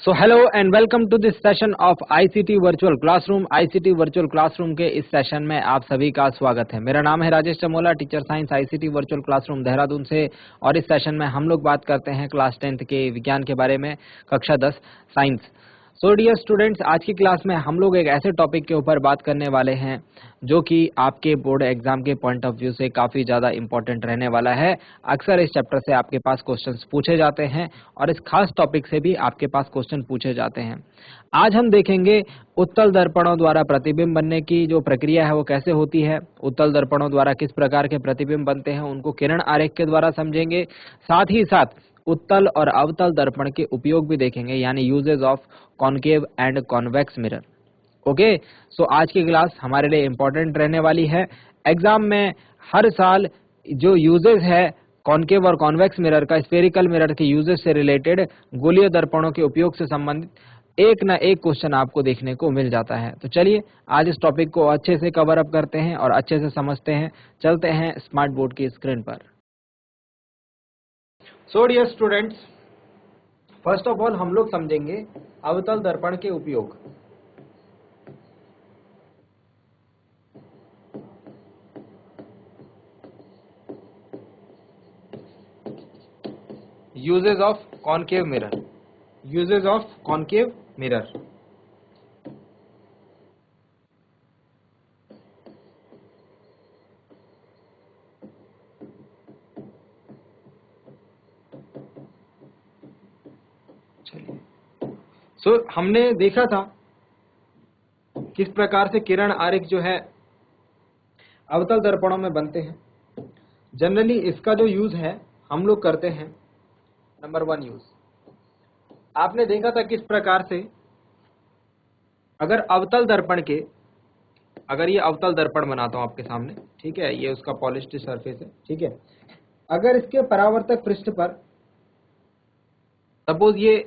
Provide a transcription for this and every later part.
So hello and welcome to this session of ICT virtual classroom. ICT virtual classroom के इस session में आप सभी का स्वागत है। मेरा नाम है Rajesh Chamola, teacher science ICT virtual classroom Dehradun से। और इस सेशन में हम लोग बात करते हैं क्लास 10th के विज्ञान के बारे में, कक्षा 10 साइंस। सो डियर स्टूडेंट्स, आज की क्लास में हम लोग एक ऐसे टॉपिक के ऊपर बात करने वाले हैं जो कि आपके बोर्ड एग्जाम के पॉइंट ऑफ व्यू से काफी ज्यादा इंपॉर्टेंट रहने वाला है। अक्सर इस चैप्टर से आपके पास क्वेश्चंस पूछे जाते हैं और इस खास टॉपिक से भी आपके पास क्वेश्चन पूछे जाते हैं। आज हम देखेंगे उत्तल दर्पणों द्वारा प्रतिबिंब बनने की जो प्रक्रिया है वो कैसे होती है, उत्तल दर्पणों द्वारा किस प्रकार के प्रतिबिंब बनते हैं उनको किरण आरेख के द्वारा समझेंगे। साथ ही साथ उत्तल और अवतल दर्पण के उपयोग भी देखेंगे, यानी uses of concave and convex mirror. Okay, so आज की क्लास हमारे लिए इंपॉर्टेंट रहने वाली है। एग्जाम में हर साल जो यूजेज है कॉनकेव और कॉन्वेक्स मिरर का, स्फेरिकल मिरर के यूजेज से रिलेटेड, गोलीय दर्पणों के उपयोग से संबंधित एक न एक क्वेश्चन आपको देखने को मिल जाता है। तो चलिए आज इस टॉपिक को अच्छे से कवर अप करते हैं और अच्छे से समझते हैं। चलते हैं स्मार्ट बोर्ड की स्क्रीन पर। So dear students, first of all हम लोग समझेंगे अवतल दर्पण के उपयोग। Uses of concave mirror, uses of concave mirror. चलिए, सो हमने देखा था किस प्रकार से किरण आरेख जो है अवतल दर्पणों में बनते हैं। जनरली इसका जो यूज है हम लोग करते हैं, नंबर 1 यूज आपने देखा था किस प्रकार से, अगर अवतल दर्पण के, अगर ये अवतल दर्पण बनाता हूं आपके सामने, ठीक है, ये उसका पॉलिश्ड सरफेस है, ठीक है। अगर इसके परावर्तक पृष्ठ पर सपोज ये,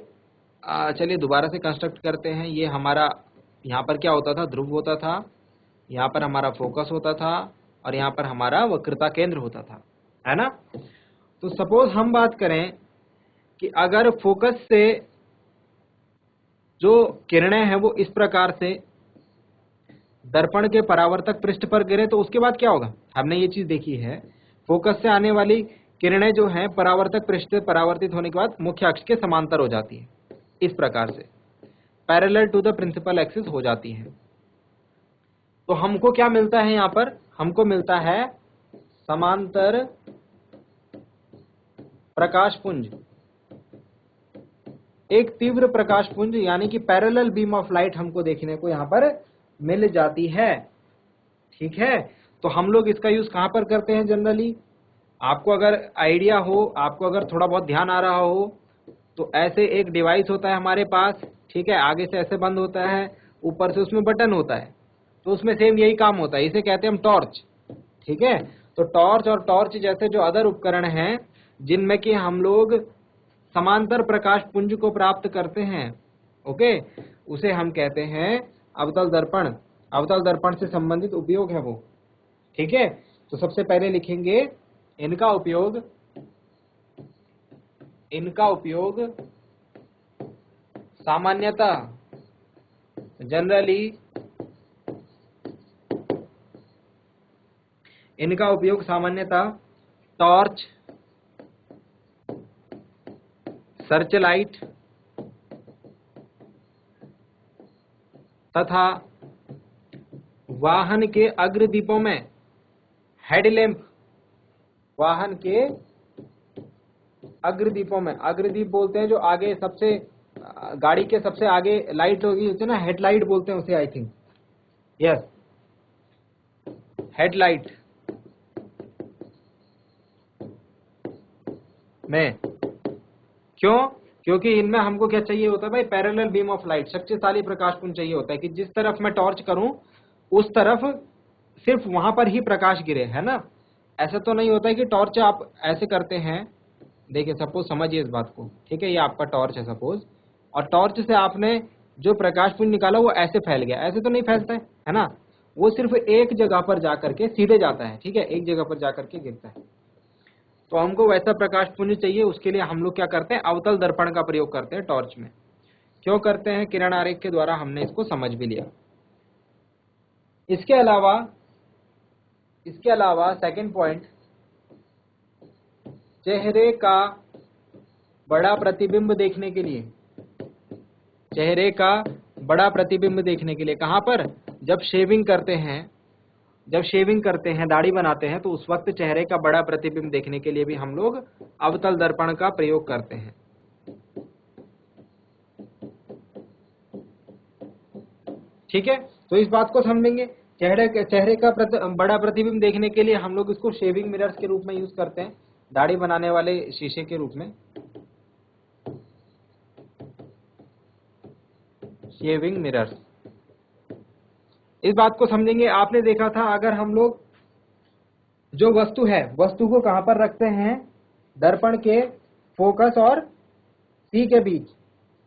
चलिए दोबारा से कंस्ट्रक्ट करते हैं। ये हमारा यहाँ पर क्या होता था, ध्रुव होता था, यहाँ पर हमारा फोकस होता था और यहाँ पर हमारा वक्रता केंद्र होता था, है ना। तो सपोज हम बात करें कि अगर फोकस से जो किरणें हैं वो इस प्रकार से दर्पण के परावर्तक पृष्ठ पर गिरे तो उसके बाद क्या होगा। हमने ये चीज देखी है, फोकस से आने वाली किरणें जो हैं परावर्तक पृष्ठ से परावर्तित होने के बाद मुख्य अक्ष के समांतर हो जाती है, इस प्रकार से parallel to the principal axis हो जाती है। तो हमको क्या मिलता है, यहां पर हमको मिलता है समांतर प्रकाश पुंज, एक तीव्र प्रकाश पुंज, यानी कि पैरेलल बीम ऑफ लाइट हमको देखने को यहां पर मिल जाती है, ठीक है। तो हम लोग इसका यूज कहां पर करते हैं जनरली, आपको अगर आइडिया हो, आपको अगर थोड़ा बहुत ध्यान आ रहा हो, तो ऐसे एक डिवाइस होता है हमारे पास, ठीक है, आगे से ऐसे बंद होता है, ऊपर से उसमें बटन होता है, तो उसमें सेम यही काम होता है, इसे कहते हैं हम टॉर्च, ठीक है। तो टॉर्च और टॉर्च जैसे जो अदर उपकरण हैं जिनमें कि हम लोग समांतर प्रकाश पुंज को प्राप्त करते हैं, ओके, उसे हम कहते हैं अवतल दर्पण। अवतल दर्पण से संबंधित उपयोग है वो, ठीक है। तो सबसे पहले लिखेंगे इनका उपयोग, इनका उपयोग सामान्यतः, जनरली, इनका उपयोग सामान्यतः टॉर्च, सर्च लाइट तथा वाहन के अग्रदीपों में हेडलैम्प, वाहन के अग्रदीपों में, अग्रदीप बोलते हैं जो आगे सबसे, गाड़ी के सबसे आगे लाइट होगी उसे ना हेडलाइट बोलते हैं उसे, आई थिंक, यस, हेडलाइट में। क्यों? क्योंकि इनमें हमको क्या चाहिए होता है भाई, पैरेलल बीम ऑफ लाइट, शक्तिशाली प्रकाश पुंज चाहिए होता है कि जिस तरफ मैं टॉर्च करूं उस तरफ सिर्फ वहां पर ही प्रकाश गिरे, है ना। ऐसा तो नहीं होता है कि टॉर्च आप ऐसे करते हैं, देखिए सपोज समझिए इस बात को, ठीक है, ये आपका टॉर्च है सपोज, और टॉर्च से आपने जो प्रकाश पुंज निकाला वो ऐसे फैल गया, ऐसे तो नहीं फैलता है ना, वो सिर्फ एक जगह पर जाकर के सीधे जाता है, ठीक है, एक जगह पर जाकर के गिरता है। तो हमको वैसा प्रकाश पुंज चाहिए, उसके लिए हम लोग क्या करते हैं, अवतल दर्पण का प्रयोग करते हैं टॉर्च में। क्यों करते हैं, किरण आरेख के द्वारा हमने इसको समझ भी लिया। इसके अलावा सेकंड पॉइंट, चेहरे का बड़ा प्रतिबिंब देखने के लिए, चेहरे का बड़ा प्रतिबिंब देखने के लिए कहां पर, जब शेविंग करते हैं, दाढ़ी बनाते हैं, तो उस वक्त चेहरे का बड़ा प्रतिबिंब देखने के लिए भी हम लोग अवतल दर्पण का प्रयोग करते हैं। ठीक है, तो इस बात को समझेंगे। चेहरे का बड़ा प्रतिबिंब देखने के लिए हम लोग इसको शेविंग मिरर्स के रूप में यूज करते हैं, दाढ़ी बनाने वाले शीशे के रूप में, शेविंग मिरर्स। इस बात को समझेंगे। आपने देखा था, अगर हम लोग जो वस्तु है, वस्तु को कहां पर रखते हैं, दर्पण के फोकस और सी के बीच,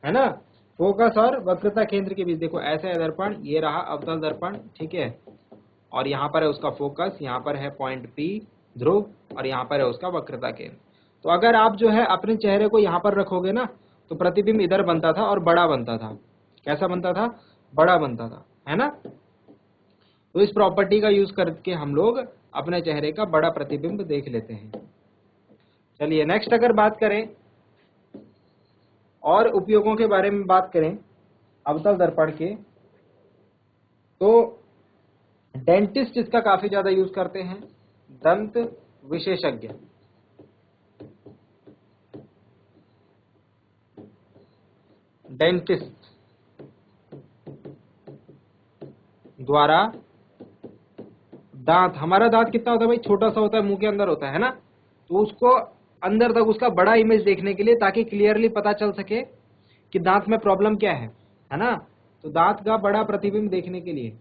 है ना, फोकस और वक्रता केंद्र के बीच। देखो ऐसे है दर्पण, ये रहा अवतल दर्पण, ठीक है, और यहाँ पर है उसका फोकस, यहाँ पर है पॉइंट P ध्रुव, और यहाँ पर है उसका वक्रता केंद्र। तो अगर आप जो है अपने चेहरे को यहाँ पर रखोगे ना, तो प्रतिबिंब इधर बनता था और बड़ा बनता था। कैसा बनता था, बड़ा बनता था, है ना। तो इस प्रॉपर्टी का यूज करके हम लोग अपने चेहरे का बड़ा प्रतिबिंब देख लेते हैं। चलिए नेक्स्ट अगर बात करें और उपयोगों के बारे में बात करें अवतल दर्पण के, तो डेंटिस्ट इसका काफी ज्यादा यूज करते हैं, दंत विशेषज्ञ। डेंटिस्ट द्वारा दांत, हमारा दांत कितना होता है भाई, छोटा सा होता है, मुंह के अंदर होता है ना, तो उसको अंदर तक उसका बड़ा इमेज देखने के लिए, ताकि क्लियरली पता चल सके कि दांत में प्रॉब्लम क्या है ना, तो दांत का बड़ा प्रतिबिंब देखने के लिए,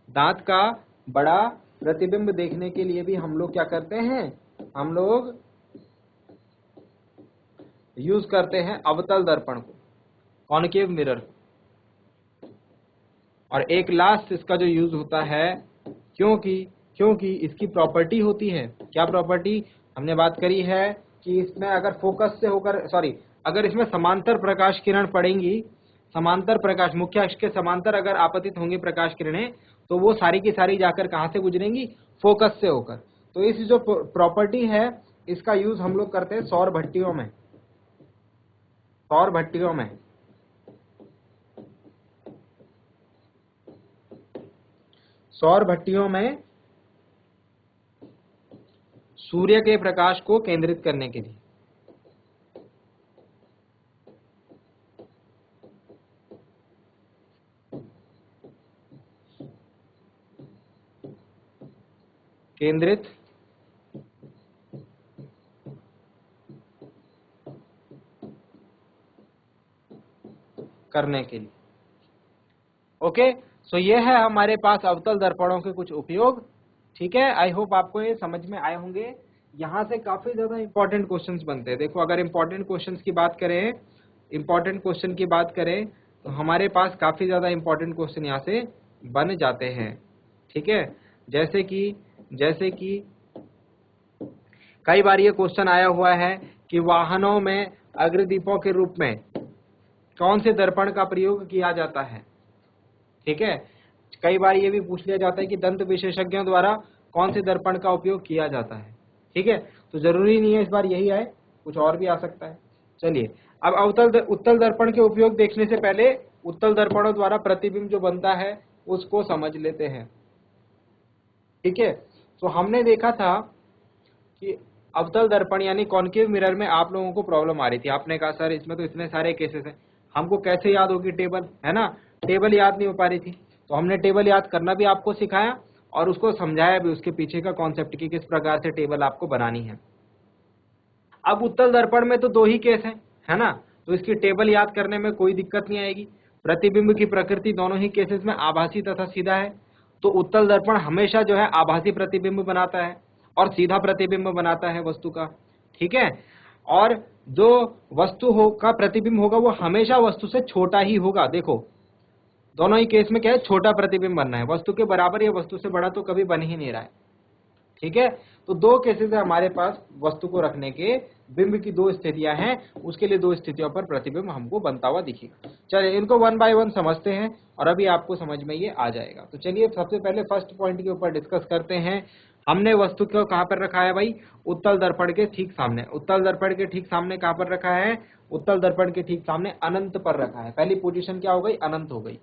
दांत का बड़ा प्रतिबिंब देखने के लिए भी हम लोग क्या करते हैं, हम लोग यूज करते हैं अवतल दर्पण को, कॉनकेव मिरर। और एक लास्ट इसका जो यूज होता है, क्योंकि इसकी प्रॉपर्टी होती है, क्या प्रॉपर्टी हमने बात करी है कि इसमें अगर फोकस से होकर, अगर इसमें समांतर प्रकाश किरण पड़ेंगी, समांतर प्रकाश, मुख्य अक्ष के समांतर अगर आपतित होंगी प्रकाश किरणें, तो वो सारी की सारी जाकर कहां से गुजरेंगी, फोकस से होकर। तो इस जो प्रॉपर्टी है, इसका यूज हम लोग करते हैं सौर भट्टियों में, सौर भट्टियों में। सौर भट्टियों में सूर्य के प्रकाश को केंद्रित करने के लिए। केंद्रित करने के लिए। ओके, सो ये है हमारे पास अवतल दर्पणों के कुछ उपयोग। ठीक है, आई होप आपको ये समझ में आए होंगे। यहाँ से काफी ज्यादा इंपॉर्टेंट क्वेश्चंस बनते हैं। देखो अगर इंपॉर्टेंट क्वेश्चंस की बात करें, इंपॉर्टेंट क्वेश्चन की बात करें, तो हमारे पास काफी ज्यादा इंपॉर्टेंट क्वेश्चन यहाँ से बन जाते हैं। ठीक है, जैसे कि कई बार ये क्वेश्चन आया हुआ है कि वाहनों में अग्रदीपों के रूप में कौन से दर्पण का प्रयोग किया जाता है। ठीक है, कई बार ये भी पूछ लिया जाता है कि दंत विशेषज्ञों द्वारा कौन से दर्पण का उपयोग किया जाता है। ठीक है, तो जरूरी नहीं है इस बार यही आए, कुछ और भी आ सकता है। चलिए अब उत्तल दर्पण के उपयोग देखने से पहले उत्तल दर्पणों द्वारा प्रतिबिंब जो बनता है उसको समझ लेते हैं। ठीक है, तो हमने देखा था कि अवतल दर्पण यानी कॉनकेव मिरर में आप लोगों को प्रॉब्लम आ रही थी। आपने कहा सर इसमें तो इतने सारे केसेस हैं, हमको कैसे याद होगी टेबल, है ना, टेबल याद नहीं हो पा रही थी। तो हमने टेबल याद करना भी आपको सिखाया और उसको समझाया भी, उसके पीछे का कॉन्सेप्ट की किस प्रकार से टेबल आपको बनानी है। अब उत्तल दर्पण में तो दो ही केस है ना, तो इसकी टेबल याद करने में कोई दिक्कत नहीं आएगी। प्रतिबिंब की प्रकृति दोनों ही केसेस में आभासी तथा सीधा है, तो उत्तल दर्पण हमेशा जो है आभासी प्रतिबिंब बनाता है और सीधा प्रतिबिंब बनाता है वस्तु का। ठीक है, और जो वस्तु का प्रतिबिंब होगा वो हमेशा वस्तु से छोटा ही होगा। देखो दोनों ही केस में क्या है, छोटा प्रतिबिंब बनना है, वस्तु के बराबर या वस्तु से बड़ा तो कभी बन ही नहीं रहा है। ठीक है, तो दो केसेस है हमारे पास वस्तु को रखने के, बिंब की दो स्थितियां हैं, उसके लिए दो स्थितियों पर प्रतिबिंब हमको बनता हुआ दिखेगा। चलिए इनको वन बाय वन समझते हैं और अभी आपको समझ में ये आ जाएगा। तो चलिए सबसे पहले फर्स्ट पॉइंट के ऊपर डिस्कस करते हैं। हमने वस्तु को कहां पर रखा है भाई? उत्तल दर्पण के ठीक सामने। उत्तल दर्पण के ठीक सामने कहां पर रखा है? उत्तल दर्पण के ठीक सामने अनंत पर रखा है। पहली पोजीशन क्या हो गई? अनंत हो गई।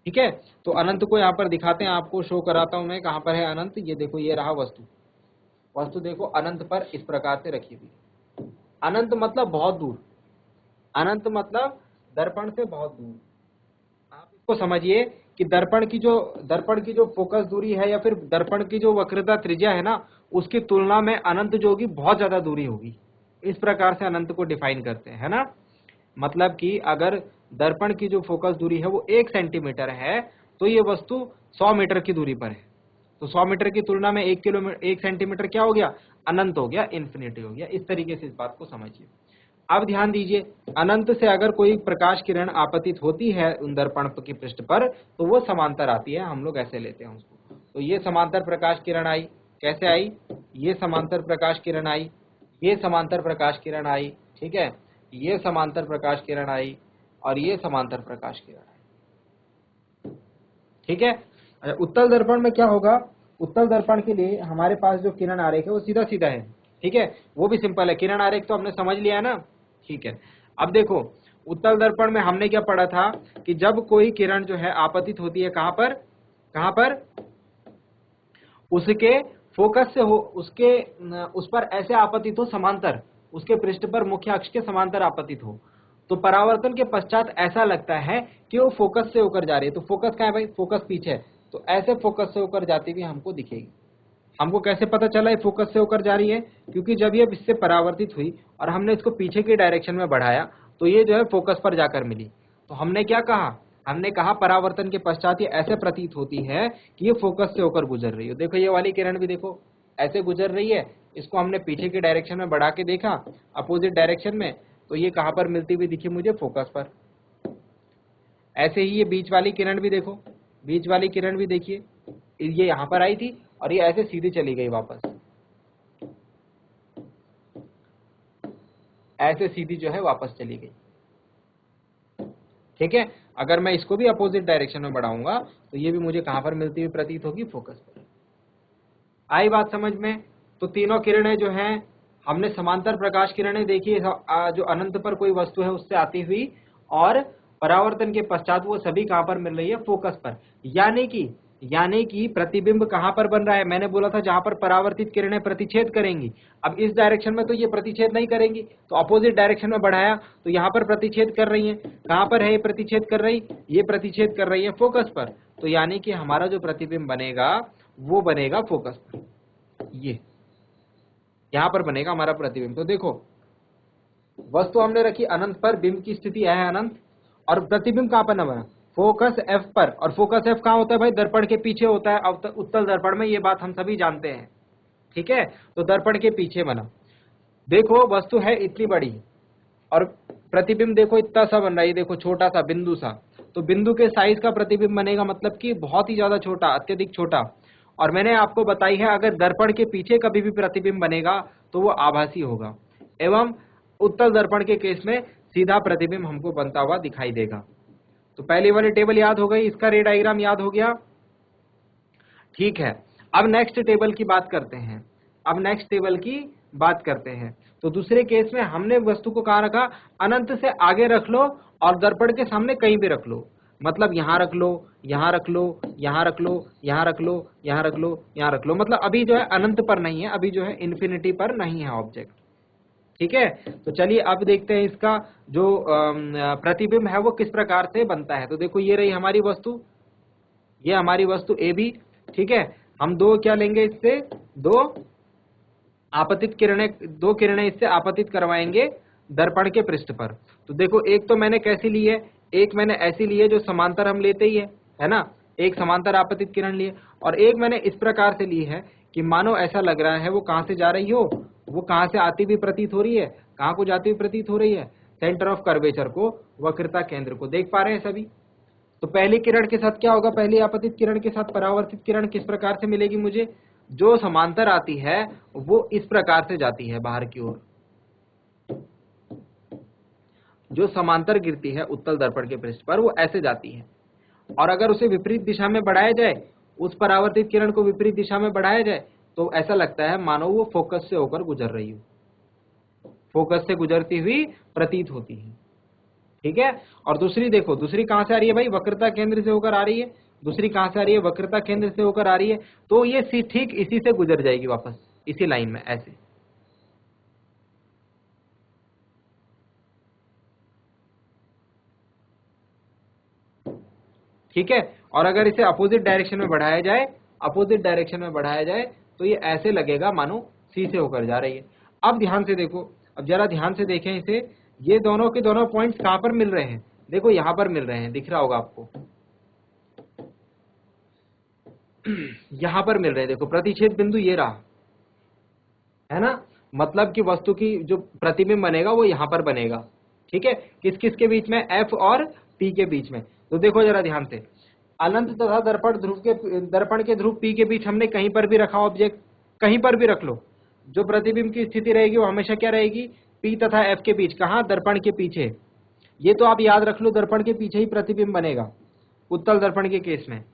ठीक है, तो अनंत को यहां पर दिखाते हैं, आपको शो कराता हूं मैं कहां पर है अनंत। ये देखो, ये रहा वस्तु। वस्तु देखो अनंत पर इस प्रकार से रखी हुई। अनंत मतलब बहुत दूर, अनंत मतलब दर्पण से बहुत दूर। आप इसको समझिए कि दर्पण की जो फोकस दूरी है या फिर दर्पण की जो वक्रता त्रिज्या है ना, उसकी तुलना में अनंत जो होगी बहुत ज्यादा दूरी होगी। इस प्रकार से अनंत को डिफाइन करते हैं, है ना। मतलब कि अगर दर्पण की जो फोकस दूरी है वो 1 सेंटीमीटर है, तो ये वस्तु 100 मीटर की दूरी पर है। तो 100 मीटर की तुलना में 1 सेंटीमीटर क्या हो गया? अनंत हो गया, इन्फिनिटी हो गया। इस तरीके से इस बात को समझिए। अब ध्यान दीजिए, अनंत से अगर कोई प्रकाश किरण आपतित होती है उन दर्पण की पृष्ठ पर, तो वो समांतर आती है। हम लोग ऐसे लेते हैं उसको। तो ये समांतर प्रकाश किरण आई, कैसे आई? ये समांतर प्रकाश किरण आई, ये समांतर प्रकाश किरण आई, ठीक है, ये समांतर प्रकाश किरण आई और ये समांतर प्रकाश किरण आई। ठीक है। उत्तल दर्पण में क्या होगा? उत्तल दर्पण के लिए हमारे पास जो किरण आरेख है वो सीधा सीधा है। ठीक है, वो भी सिंपल है। किरण आरेख तो हमने समझ लिया है ना। ठीक है, अब देखो उत्तल दर्पण में हमने क्या पढ़ा था कि जब कोई किरण जो है आपतित होती है, कहां पर? कहां पर? उसके फोकस से हो, उस पर ऐसे आपतित हो समांतर, उसके पृष्ठ पर मुख्य अक्ष के समांतर आपतित हो, तो परावर्तन के पश्चात ऐसा लगता है कि वो फोकस से होकर जा रही है। तो फोकस कहां है भाई? फोकस पीछे है, तो ऐसे फोकस से होकर जाती हुई हमको दिखेगी। हमको कैसे पता चला ये फोकस से होकर जा रही है? क्योंकि जब ये इससे परावर्तित हुई और हमने इसको पीछे की डायरेक्शन में बढ़ाया, तो ये जो है फोकस पर जाकर मिली। तो हमने क्या कहा? हमने कहा परावर्तन के पश्चात ये ऐसे प्रतीत होती है कि ये फोकस से होकर गुजर रही है। देखो ये वाली किरण भी देखो ऐसे गुजर रही है। इसको हमने पीछे की डायरेक्शन में बढ़ा के देखा, अपोजिट डायरेक्शन में, तो ये कहां पर मिलती हुई दिखी मुझे? फोकस पर। ऐसे ही ये बीच वाली किरण भी देखो, बीच वाली किरण भी देखिए, ये यहां पर आई थी और ये ऐसे सीधी चली गई वापस, ऐसे सीधी जो है वापस चली गई। ठीक है, अगर मैं इसको भी अपोजिट डायरेक्शन में बढ़ाऊंगा तो ये भी मुझे कहां पर मिलती हुई प्रतीत होगी? फोकस पर। आई बात समझ में? तो तीनों किरणें जो हैं, हमने समांतर प्रकाश किरणें देखी जो अनंत पर कोई वस्तु है उससे आती हुई, और परावर्तन के पश्चात वो सभी कहां पर मिल रही है? फोकस पर। यानी कि प्रतिबिंब कहां पर बन रहा है? मैंने बोला था जहां पर परावर्तित किरणें प्रतिच्छेद करेंगी। अब इस डायरेक्शन में तो ये प्रतिच्छेद नहीं करेंगी, तो अपोजिट डायरेक्शन में बढ़ाया तो यहां पर प्रतिच्छेद कर रही है। कहां पर है ये प्रतिच्छेद कर रही? ये प्रतिच्छेद कर रही है फोकस पर। तो यानी कि हमारा जो प्रतिबिंब बनेगा वो बनेगा फोकस पर। ये यहां पर बनेगा हमारा प्रतिबिंब। तो देखो वस्तु हमने रखी अनंत पर, बिंब की स्थिति है अनंत, और प्रतिबिंब कहां पर न बना? फोकस एफ पर। और फोकस एफ कहां होता है भाई? दर्पण के पीछे होता है उत्तल दर्पण में, ये बात हम सभी जानते हैं। ठीक है, तो दर्पण के पीछे बना। देखो वस्तु है इतनी बड़ी और प्रतिबिंब देखो इतना सा बन रहा है, देखो छोटा सा बिंदु सा। तो बिंदु के साइज का प्रतिबिंब बनेगा, मतलब कि बहुत ही ज्यादा छोटा, अत्यधिक छोटा। और मैंने आपको बताई है अगर दर्पण के पीछे कभी भी प्रतिबिंब बनेगा तो वो आभासी होगा, एवं उत्तल दर्पण के केस में सीधा प्रतिबिंब हमको बनता हुआ दिखाई देगा। तो पहली वाली टेबल याद हो गई, इसका रे डायग्राम याद हो गया। ठीक है, अब नेक्स्ट टेबल की बात करते हैं। अब नेक्स्ट टेबल की बात करते हैं। तो दूसरे केस में हमने वस्तु को कहां रखा? अनंत से आगे रख लो और दर्पण के सामने कहीं भी रख लो, मतलब यहां रख लो, यहां रख लो, यहां रख लो, यहां रख लो, यहां रख लो, यहां रख लो। मतलब अभी जो है अनंत पर नहीं है, अभी जो है इन्फिनिटी पर नहीं है ऑब्जेक्ट। ठीक है, तो चलिए अब देखते हैं इसका जो प्रतिबिंब है वो किस प्रकार से बनता है। तो देखो ये रही हमारी वस्तु, ये हमारी वस्तु ए बी। ठीक है, हम दो क्या लेंगे इससे? दो किरणें इससे आपतित करवाएंगे दर्पण के पृष्ठ पर। तो देखो एक तो मैंने कैसी ली है? एक मैंने ऐसी ली है जो समांतर हम लेते ही है ना, एक समांतर आपतित किरण ली है, और एक मैंने इस प्रकार से ली है कि मानो ऐसा लग रहा है वो कहां से जा रही हो, वो कहां से आती हुई प्रतीत हो रही है, कहां को जाती हुई प्रतीत हो रही है? सेंटर ऑफ कर्वेचर को, वक्रता केंद्र को। देख पा रहे हैं सभी? तो पहली किरण के साथ क्या होगा? पहली आपतित किरण के साथ परावर्तित किरण किस प्रकार से मिलेगी मुझे? जो समांतर आती है वो इस प्रकार से जाती है बाहर की ओर, जो समांतर गिरती है उत्तल दर्पण के पृष्ठ पर वो ऐसे जाती है। और अगर उसे विपरीत दिशा में बढ़ाया जाए, उस परावर्तित किरण को विपरीत दिशा में बढ़ाया जाए, तो ऐसा लगता है मानो वो फोकस से होकर गुजर रही हो, फोकस से गुजरती हुई प्रतीत होती है। ठीक है। और दूसरी देखो, दूसरी कहां से आ रही है भाई, वक्रता केंद्र से होकर आ रही है। दूसरी कहां से आ रही है, वक्रता केंद्र से होकर आ रही है। तो ये ठीक इसी से गुजर जाएगी वापस, इसी लाइन में ऐसे। ठीक है। और अगर इसे अपोजिट डायरेक्शन में बढ़ाया जाए, अपोजिट डायरेक्शन में बढ़ाया जाए, तो ये ऐसे लगेगा मानो सी से होकर जा रही है। अब ध्यान से देखो, अब जरा ध्यान से देखें इसे, ये दोनों के दोनों पॉइंट्स कहां पर मिल रहे हैं, देखो यहां पर मिल रहे हैं, दिख रहा होगा आपको, यहां पर मिल रहे हैं। देखो प्रतिच्छेद बिंदु ये रहा है ना, मतलब कि वस्तु की जो प्रतिबिंब बनेगा वो यहां पर बनेगा। ठीक है। किस किस के बीच में, एफ और पी के बीच में। तो देखो जरा ध्यान से, अनंत तथा दर्पण के ध्रुव पी के बीच हमने कहीं पर भी रखा ऑब्जेक्ट, कहीं पर भी रख लो, जो प्रतिबिंब की स्थिति रहेगी वो हमेशा क्या रहेगी, पी तथा एफ के बीच। कहां, दर्पण के पीछे। ये तो आप याद रख लो, दर्पण के पीछे ही प्रतिबिंब बनेगा उत्तल दर्पण के केस में।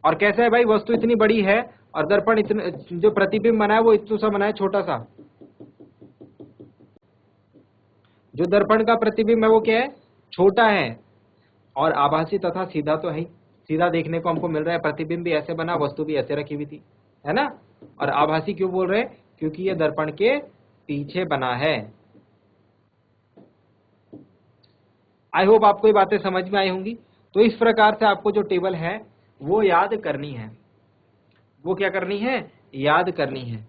और कैसा है भाई, वस्तु इतनी बड़ी है और दर्पण इतने, जो प्रतिबिंब बना है वो इतना सा बना है, छोटा सा। जो दर्पण का प्रतिबिंब है वो क्या है, छोटा है। और आभासी तथा सीधा तो है ही, सीधा देखने को हमको मिल रहा है, प्रतिबिंब भी ऐसे बना, वस्तु भी ऐसे रखी हुई थी, है ना। और आभासी क्यों बोल रहे हैं, क्योंकि ये दर्पण के पीछे बना है। आई होप आपको ये बातें समझ में आई होंगी। तो इस प्रकार से आपको जो टेबल है वो याद करनी है, वो क्या करनी है, याद करनी है।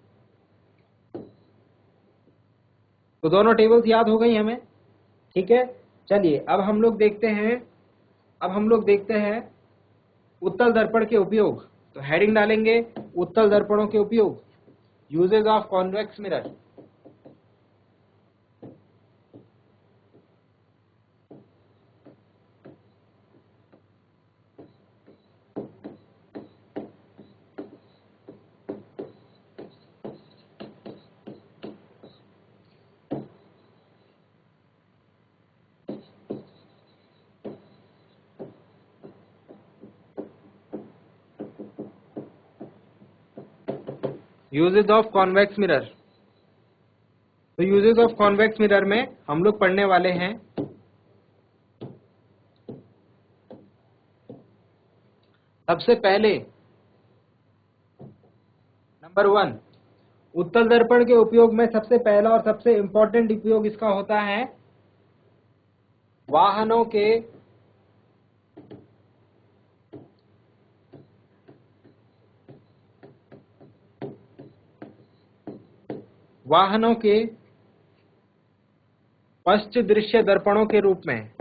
तो दोनों टेबल्स याद हो गई हमें। ठीक है। चलिए अब हम लोग देखते हैं, अब हम लोग देखते हैं उत्तल दर्पण के उपयोग। तो हेडिंग डालेंगे उत्तल दर्पणों के उपयोग, uses of convex mirror. Uses of convex mirror. तो यूजेज ऑफ कॉन्वेक्स मिरर में हम लोग पढ़ने वाले हैं सबसे पहले नंबर 1, उत्तल दर्पण के उपयोग में सबसे पहला और सबसे इंपॉर्टेंट उपयोग इसका होता है वाहनों के पश्च दृश्य दर्पणों के रूप में।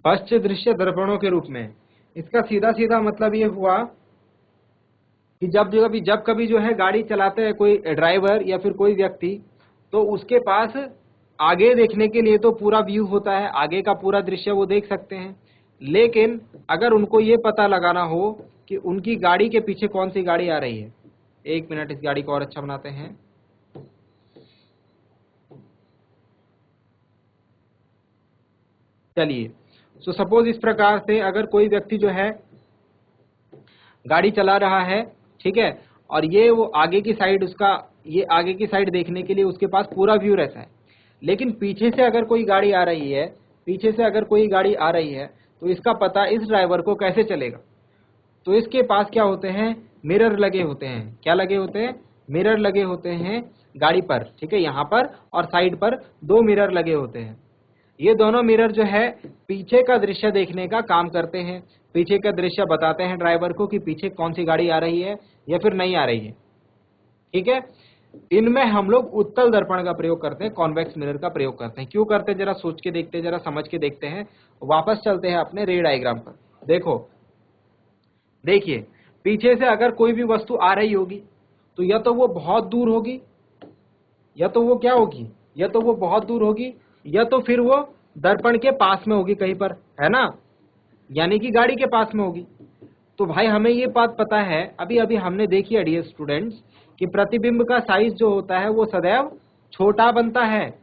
पश्च दृश्य दर्पणों के रूप में, इसका सीधा सीधा मतलब ये हुआ कि जब कभी जो है गाड़ी चलाते हैं कोई ड्राइवर या फिर कोई व्यक्ति, तो उसके पास आगे देखने के लिए तो पूरा व्यू होता है, आगे का पूरा दृश्य वो देख सकते हैं। लेकिन अगर उनको ये पता लगाना हो कि उनकी गाड़ी के पीछे कौन सी गाड़ी आ रही है, 1 मिनट, इस गाड़ी को और अच्छा बनाते हैं। चलिए, सो सपोज इस प्रकार से अगर कोई व्यक्ति जो है गाड़ी चला रहा है, ठीक है, और ये वो आगे की साइड, उसका ये आगे की साइड देखने के लिए उसके पास पूरा व्यू रहता है। लेकिन पीछे से अगर कोई गाड़ी आ रही है, पीछे से अगर कोई गाड़ी आ रही है, तो इसका पता इस ड्राइवर को कैसे चलेगा। तो इसके पास क्या होते हैं, मिरर लगे होते हैं। क्या लगे होते हैं, मिरर लगे होते हैं गाड़ी पर। ठीक है, यहाँ पर और साइड पर 2 मिरर लगे होते हैं। ये दोनों मिरर जो है पीछे का दृश्य देखने का काम करते हैं, पीछे का दृश्य बताते हैं ड्राइवर को कि पीछे कौन सी गाड़ी आ रही है या फिर नहीं आ रही है। ठीक है, इनमें हम लोग उत्तल दर्पण का प्रयोग करते हैं, कॉन्वेक्स मिरर का प्रयोग करते हैं। क्यों करते हैं, जरा सोच के देखते हैं, जरा समझ के देखते हैं। वापस चलते हैं अपने रे डायग्राम पर। देखो, देखिए, पीछे से अगर कोई भी वस्तु आ रही होगी तो या तो वो बहुत दूर होगी, या तो वो क्या होगी, या तो वो बहुत दूर होगी या तो फिर वो दर्पण के पास में होगी कहीं पर, है ना, यानी कि गाड़ी के पास में होगी। तो भाई हमें ये बात पता है, अभी अभी हमने देखी है डियर स्टूडेंट्स, कि प्रतिबिंब का साइज जो होता है वो सदैव छोटा बनता है,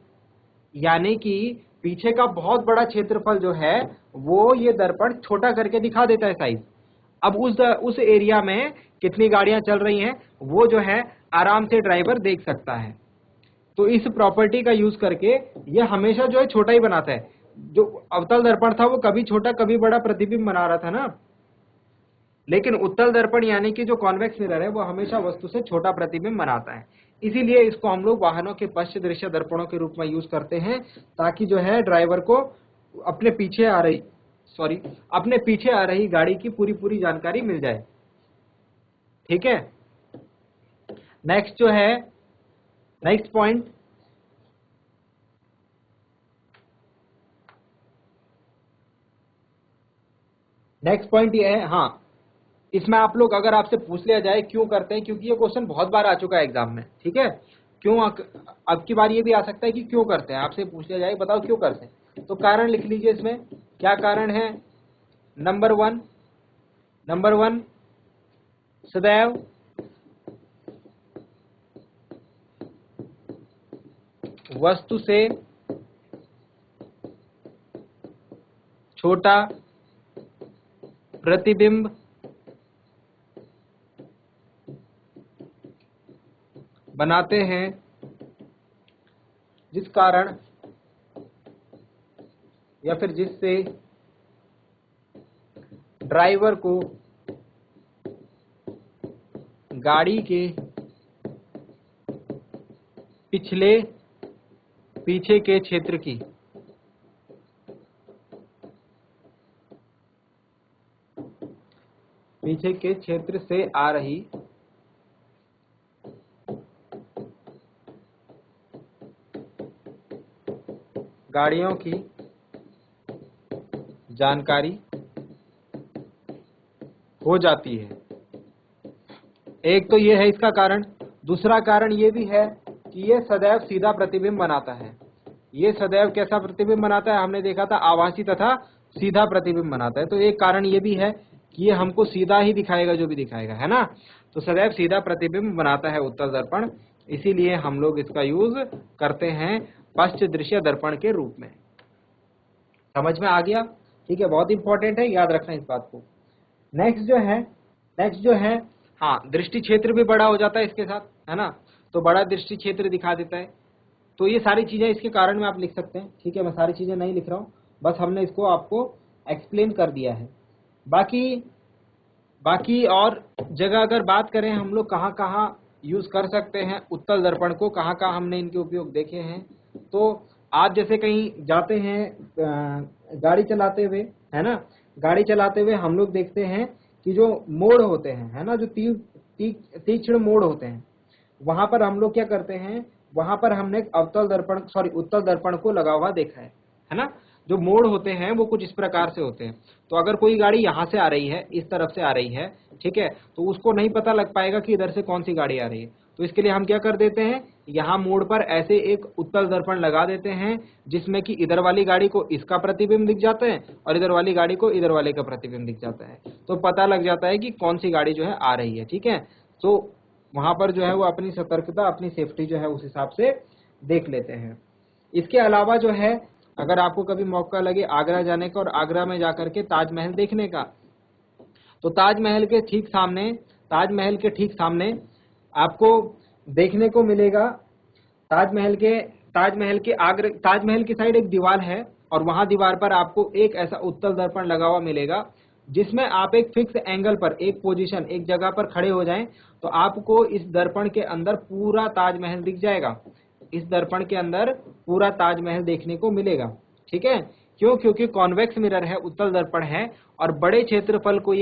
यानी कि पीछे का बहुत बड़ा क्षेत्रफल जो है वो ये दर्पण छोटा करके दिखा देता है साइज। अब उस एरिया में कितनी गाड़ियां चल रही हैं वो जो है आराम से ड्राइवर देख सकता है। तो इस प्रॉपर्टी का यूज करके ये हमेशा जो है छोटा ही बनाता है। जो अवतल दर्पण था वो कभी छोटा कभी बड़ा प्रतिबिंब बना रहा था ना, लेकिन उत्तल दर्पण यानी कि जो कॉन्वेक्स मिरर है वो हमेशा वस्तु से छोटा प्रतिबिंब बनाता है। इसीलिए इसको हम लोग वाहनों के पश्च दृश्य दर्पणों के रूप में यूज करते हैं, ताकि जो है ड्राइवर को अपने पीछे आ रही गाड़ी की पूरी पूरी जानकारी मिल जाए। ठीक है, नेक्स्ट जो है, नेक्स्ट पॉइंट ये है, हाँ, इसमें आप लोग अगर आपसे पूछ लिया जाए क्यों करते हैं, क्योंकि ये क्वेश्चन बहुत बार आ चुका है एग्जाम में, ठीक है, क्यों अब की बार ये भी आ सकता है कि क्यों करते हैं, आपसे पूछ लिया जाए बताओ क्यों करते हैं, तो कारण लिख लीजिए इसमें क्या कारण है। नंबर वन सदैव वस्तु से छोटा प्रतिबिंब बनाते हैं, जिस कारण या फिर जिससे ड्राइवर को गाड़ी के पीछे के क्षेत्र की पीछे के क्षेत्र से आ रही गाड़ियों की जानकारी हो जाती है। एक तो ये है इसका कारण, दूसरा कारण ये भी है कि ये सदैव सीधा प्रतिबिंब बनाता है। ये सदैव कैसा प्रतिबिंब बनाता है, हमने देखा था आभासी तथा सीधा प्रतिबिंब बनाता है। तो एक कारण ये भी है कि ये हमको सीधा ही दिखाएगा जो भी दिखाएगा, है ना। तो सदैव सीधा प्रतिबिंब बनाता है उत्तल दर्पण, इसीलिए हम लोग इसका यूज करते हैं पश्च दृश्य दर्पण के रूप में। समझ में आ गया? ठीक है, बहुत इंपॉर्टेंट है, याद रखना इस बात को। नेक्स्ट जो है, हाँ, दृष्टि क्षेत्र भी बड़ा हो जाता है इसके साथ, है ना, तो बड़ा दृष्टि क्षेत्र दिखा देता है। तो ये सारी चीजें इसके कारण में आप लिख सकते हैं। ठीक है, मैं सारी चीजें नहीं लिख रहा हूँ, बस हमने इसको आपको एक्सप्लेन कर दिया है। बाकी और जगह अगर बात करें हम लोग कहाँ कहाँ यूज कर सकते हैं उत्तल दर्पण को, कहाँ कहाँ हमने इनके उपयोग देखे हैं, तो आप जैसे कहीं जाते हैं गाड़ी चलाते हुए, है ना, गाड़ी चलाते हुए हम लोग देखते हैं कि जो मोड़ होते हैं, है ना, जो तीक्ष्ण मोड़ होते हैं, वहां पर हम लोग क्या करते हैं, वहां पर हमने उत्तल दर्पण को लगा हुआ देखा है ना। जो मोड़ होते हैं वो कुछ इस प्रकार से होते हैं। तो अगर कोई गाड़ी यहाँ से आ रही है, इस तरफ से आ रही है, ठीक है, तो उसको नहीं पता लग पाएगा कि इधर से कौन सी गाड़ी आ रही है। तो इसके लिए हम क्या कर देते हैं, यहाँ मोड़ पर ऐसे एक उत्तल दर्पण लगा देते हैं, जिसमें कि इधर वाली गाड़ी को इसका प्रतिबिंब दिख जाता है और इधर वाली गाड़ी को इधर वाले का प्रतिबिंब दिख जाता है। तो पता लग जाता है कि कौन सी गाड़ी जो है आ रही है। ठीक है, तो वहां पर जो है वो अपनी सतर्कता, अपनी सेफ्टी जो है उस हिसाब से देख लेते हैं। इसके अलावा जो है, अगर आपको कभी मौका लगे आगरा जाने का और आगरा में जाकर के ताजमहल देखने का, तो ताजमहल के ठीक सामने आपको देखने को मिलेगा, ताजमहल की साइड एक दीवार है और वहां दीवार पर आपको एक ऐसा उत्तल दर्पण लगा हुआ मिलेगा, जिसमें आप एक फिक्स एंगल पर, एक जगह पर खड़े हो जाएं तो आपको इस दर्पण के अंदर पूरा ताजमहल दिख जाएगा। इस दर्पण के अंदर पूरा ताजमहल देखने को मिलेगा। ठीक है, क्यों? क्योंकि कॉन्वेक्स मिरर है, उत्तल दर्पण है, और बड़े क्षेत्रफल को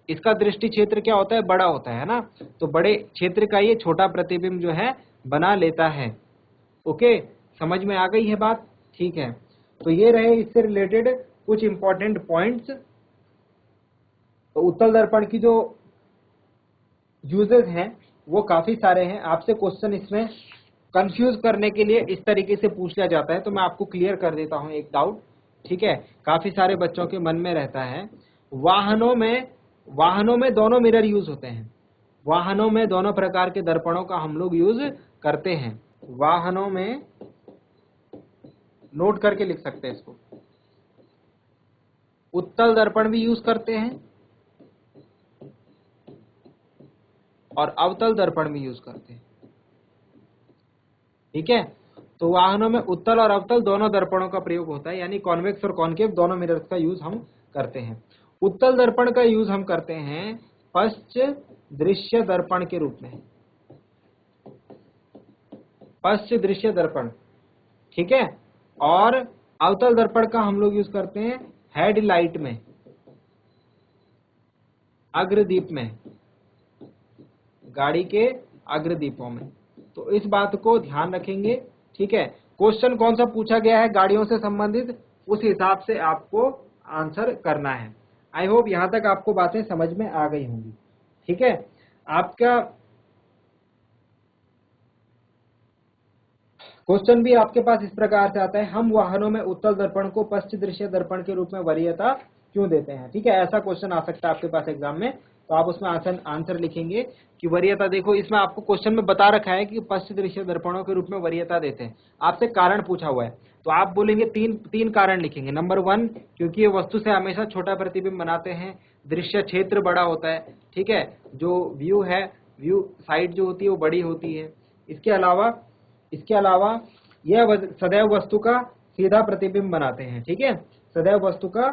इसका दृष्टि क्षेत्र क्या होता है, बड़ा होता है ना, तो बड़े क्षेत्र का ये छोटा प्रतिबिंब जो है बना लेता है। ओके, समझ में आ गई है बात? ठीक है, तो ये रहे इससे रिलेटेड कुछ इंपॉर्टेंट पॉइंट्स। तो उत्तल दर्पण की जो यूजेस हैं वो काफी सारे हैं। आपसे क्वेश्चन इसमें कंफ्यूज करने के लिए इस तरीके से पूछ लिया जाता है। तो मैं आपको क्लियर कर देता हूं एक डाउट, ठीक है, काफी सारे बच्चों के मन में रहता है। वाहनों में दोनों मिरर यूज होते हैं। वाहनों में दोनों प्रकार के दर्पणों का हम लोग यूज करते हैं। वाहनों में, नोट करके लिख सकते हैं इसको, उत्तल दर्पण भी यूज करते हैं और अवतल दर्पण भी यूज करते हैं, ठीक है। तो वाहनों में उत्तल और अवतल दोनों दर्पणों का प्रयोग होता है, यानी कॉन्वेक्स और कॉनकेव दोनों मिरर्स का यूज हम करते हैं। उत्तल दर्पण का यूज हम करते हैं पश्च दृश्य दर्पण के रूप में, पश्च दृश्य दर्पण, ठीक है। और अवतल दर्पण का हम लोग यूज करते हैं हेडलाइट में, अग्रदीप में, गाड़ी के अग्रदीपों में। तो इस बात को ध्यान रखेंगे, ठीक है। क्वेश्चन कौन सा पूछा गया है गाड़ियों से संबंधित, उस हिसाब से आपको आंसर करना है। आई होप यहां तक आपको बातें समझ में आ गई होंगी, ठीक है। आपका क्वेश्चन भी आपके पास इस प्रकार से आता है, हम वाहनों में उत्तल दर्पण को पश्च दृश्य दर्पण के रूप में वरीयता क्यों देते हैं, ठीक है। ऐसा क्वेश्चन आ सकता है आपके पास एग्जाम में। तो आप उसमें आंसर लिखेंगे कि वरीयता, देखो इसमें आपको क्वेश्चन में बता रखा है कि पश्च दृश्य दर्पणों के रूप में वरीयता देते हैं, आपसे कारण पूछा हुआ है। तो आप बोलेंगे तीन कारण लिखेंगे। नंबर 1, क्योंकि ये वस्तु से हमेशा छोटा प्रतिबिंब बनाते हैं, दृश्य क्षेत्र बड़ा होता है, ठीक है, जो व्यू है, व्यू साइड जो होती है वो बड़ी होती है। इसके अलावा यह सदैव वस्तु का सीधा प्रतिबिंब बनाते हैं, ठीक है, सदैव वस्तु का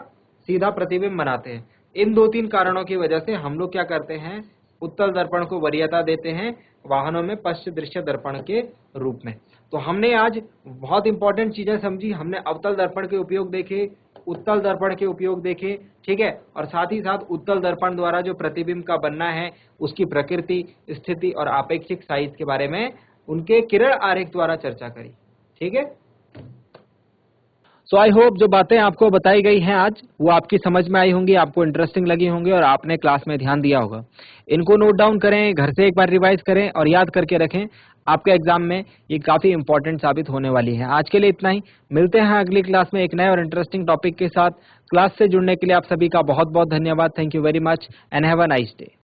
सीधा प्रतिबिंब बनाते हैं। इन 2-3 कारणों की वजह से हम लोग क्या करते हैं, उत्तल दर्पण को वरीयता देते हैं वाहनों में पश्च दृश्य दर्पण के रूप में। तो हमने आज बहुत इंपॉर्टेंट चीजें समझी, हमने अवतल दर्पण के उपयोग देखे, उत्तल दर्पण के उपयोग देखे, ठीक है, और साथ ही साथ उत्तल दर्पण द्वारा जो प्रतिबिंब का बनना है उसकी प्रकृति, स्थिति और आपेक्षिक साइज के बारे में उनके किरण आरेख द्वारा चर्चा करी, ठीक है। सो आई होप जो बातें आपको बताई गई हैं आज वो आपकी समझ में आई होंगी, आपको इंटरेस्टिंग लगी होंगी और आपने क्लास में ध्यान दिया होगा। इनको नोट डाउन करें, घर से एक बार रिवाइज करें और याद करके रखें। आपके एग्जाम में ये काफी इंपॉर्टेंट साबित होने वाली है। आज के लिए इतना ही, मिलते हैं अगली क्लास में एक नए और इंटरेस्टिंग टॉपिक के साथ। क्लास से जुड़ने के लिए आप सभी का बहुत बहुत धन्यवाद। Thank you very much and have a nice day.